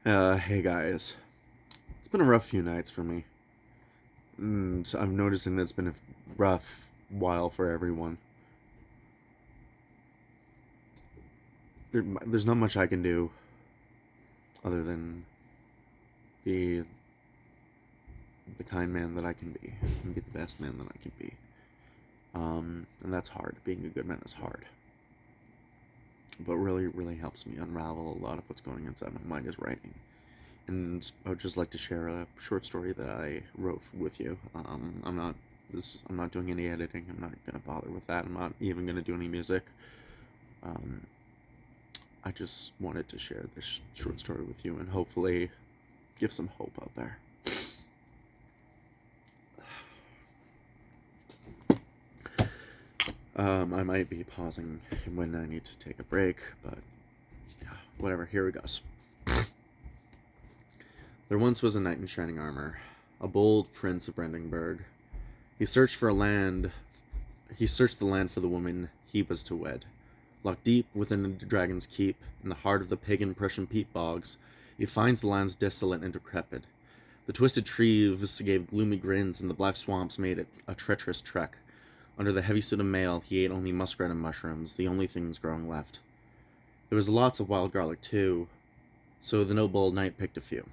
Hey guys. It's been a rough few nights for me. And I'm noticing that it's been a rough while for everyone. There's not much I can do other than be the kind man that I can be and be the best man that I can be. And that's hard. Being a good man is hard. But really, really helps me unravel a lot of what's going inside my mind is writing. And I would just like to share a short story that I wrote with you. I'm not doing any editing. I'm not gonna bother with that. I'm not even gonna do any music. Um, I just wanted to share this short story with you and hopefully give some hope out there. I might be pausing when I need to take a break, but yeah, whatever. Here it goes. There once was a knight in shining armor, a bold prince of Brandenburg. He searched for a land. He searched the land for the woman he was to wed. Locked deep within the dragon's keep, in the heart of the pagan Prussian peat bogs, he finds the lands desolate and decrepit. The twisted trees gave gloomy grins, and the black swamps made it a treacherous trek. Under the heavy suit of mail, he ate only muskrat and mushrooms, the only things growing left. There was lots of wild garlic, too, so the noble knight picked a few.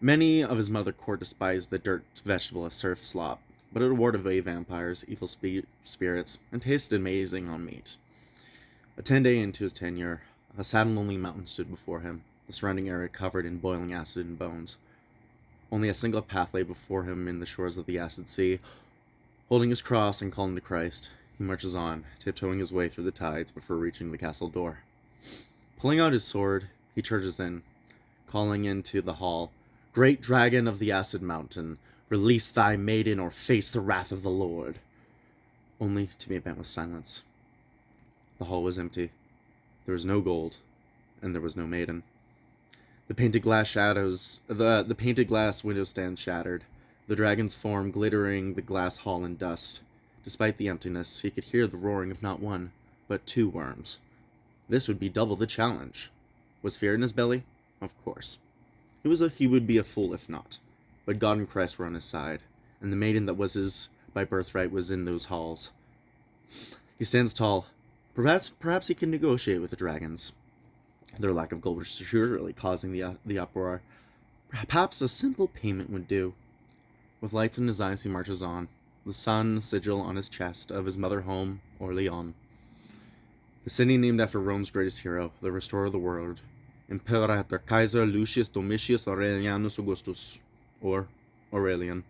Many of his mother court despised the dirt vegetable as surf slop, but it warded away vampires, evil spirits, and tasted amazing on meat. A 10 day into his tenure, a sad and lonely mountain stood before him, the surrounding area covered in boiling acid and bones. Only a single path lay before him in the shores of the acid sea. Holding his cross and calling to Christ, he marches on, tiptoeing his way through the tides before reaching the castle door. Pulling out his sword, he charges in, calling into the hall, "Great dragon of the acid mountain, release thy maiden or face the wrath of the Lord," only to be met with silence. The hall was empty. There was no gold, and there was no maiden. The painted glass window stand shattered, the dragon's form glittering the glass hall in dust. Despite the emptiness, he could hear the roaring of not one, but two worms. This would be double the challenge. Was fear in his belly? Of course. He would be a fool if not. But God and Christ were on his side, and the maiden that was his by birthright was in those halls. He stands tall. Perhaps he can negotiate with the dragons. Their lack of gold was surely causing the uproar. Perhaps a simple payment would do. With lights in his eyes, he marches on, the sun sigil on his chest of his mother home, Orleans. The city named after Rome's greatest hero, the restorer of the world, Imperator Kaiser Lucius Domitius Aurelianus Augustus, or Aurelian.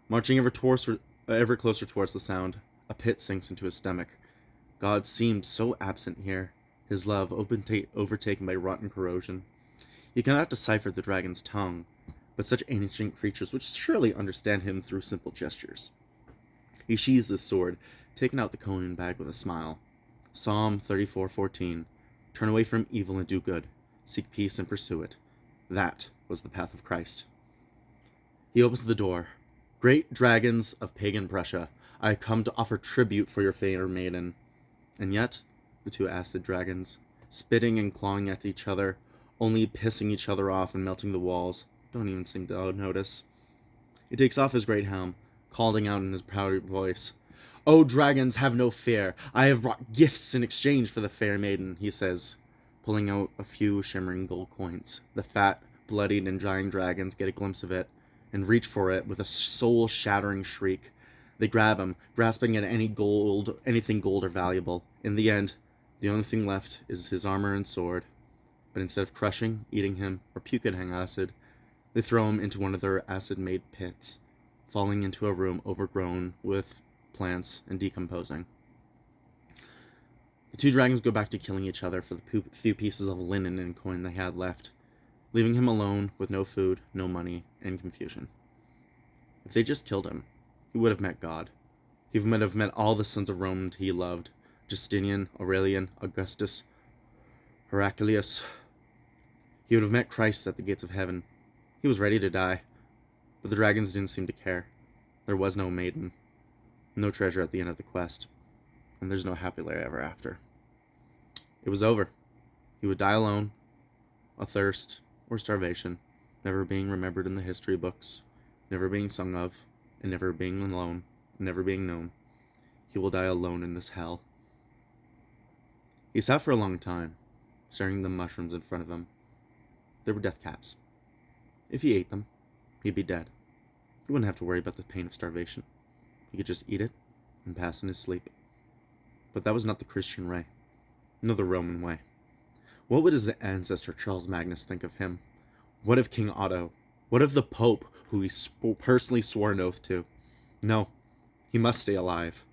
Marching ever closer towards the sound, a pit sinks into his stomach. God seemed so absent here, his love overtaken by rotten corrosion. He cannot decipher the dragon's tongue, but such ancient creatures would surely understand him through simple gestures. He sheathes his sword, taking out the coin bag with a smile. Psalm 34:14. Turn away from evil and do good. Seek peace and pursue it. That was the path of Christ. He opens the door. Great dragons of pagan Prussia, I have come to offer tribute for your fair maiden. And yet, the two acid dragons, spitting and clawing at each other, only pissing each other off and melting the walls, don't even seem to notice. He takes off his great helm, calling out in his proud voice, "O dragons, have no fear. I have brought gifts in exchange for the fair maiden," he says, pulling out a few shimmering gold coins. The fat, bloodied, and dying dragons get a glimpse of it and reach for it with a soul-shattering shriek. They grab him, grasping at anything gold or valuable. In the end, the only thing left is his armor and sword. But instead of crushing, eating him, or puking acid, they throw him into one of their acid-made pits, falling into a room overgrown with plants and decomposing. The two dragons go back to killing each other for the few pieces of linen and coin they had left, leaving him alone with no food, no money, and confusion. If they just killed him, he would have met God. He would have met all the sons of Rome he loved: Justinian, Aurelian, Augustus, Heraclius. He would have met Christ at the gates of heaven. He was ready to die, but the dragons didn't seem to care. There was no maiden, no treasure at the end of the quest, and there's no happily ever after. It was over. He would die alone, a thirst, or starvation, never being remembered in the history books, never being sung of, and never being alone, never being known. He will die alone in this hell. He sat for a long time, staring at the mushrooms in front of him. They were death caps. If he ate them, he'd be dead. He wouldn't have to worry about the pain of starvation. He could just eat it and pass in his sleep. But that was not the Christian way, nor the Roman way. What would his ancestor Charles Magnus think of him? What of King Otto? What of the Pope, who he personally swore an oath to? No, he must stay alive.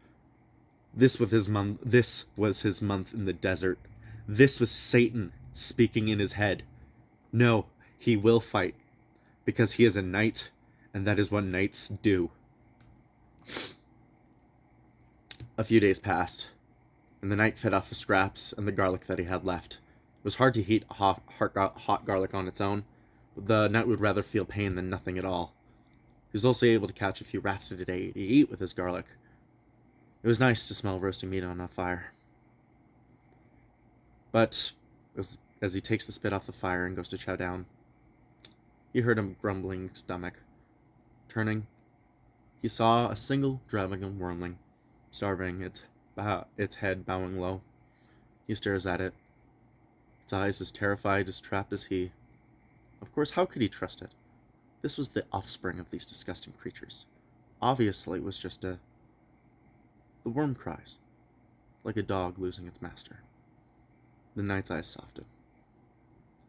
This was his month in the desert. This was Satan speaking in his head. No, he will fight, because he is a knight, and that is what knights do. A few days passed, and the knight fed off the scraps and the garlic that he had left. It was hard to heat hot garlic on its own, but the knight would rather feel pain than nothing at all. He was also able to catch a few rats a day to eat with his garlic. It was nice to smell roasting meat on a fire. But as he takes the spit off the fire and goes to chow down, he heard a grumbling stomach. Turning, he saw a single dragon wormling, starving, its head bowing low. He stares at it, its eyes as terrified, as trapped as he. Of course, how could he trust it? This was the offspring of these disgusting creatures. Obviously, it was just The worm cries, like a dog losing its master. The knight's eyes soften,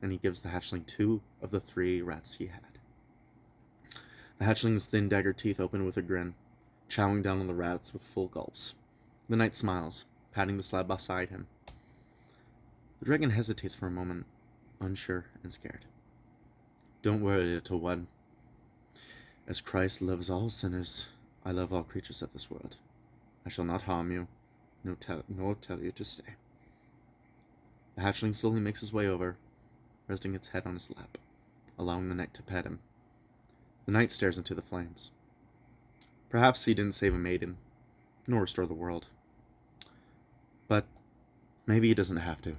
and he gives the hatchling 2 of the 3 rats he had. The hatchling's thin dagger teeth open with a grin, chowing down on the rats with full gulps. The knight smiles, patting the slab beside him. The dragon hesitates for a moment, unsure and scared. Don't worry, little one. As Christ loves all sinners, I love all creatures of this world. I shall not harm you, nor tell you to stay. The hatchling slowly makes his way over, resting its head on his lap, allowing the knight to pet him. The knight stares into the flames. Perhaps he didn't save a maiden, nor restore the world. But maybe he doesn't have to.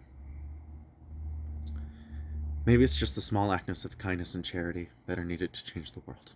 Maybe it's just the small acts of kindness and charity that are needed to change the world.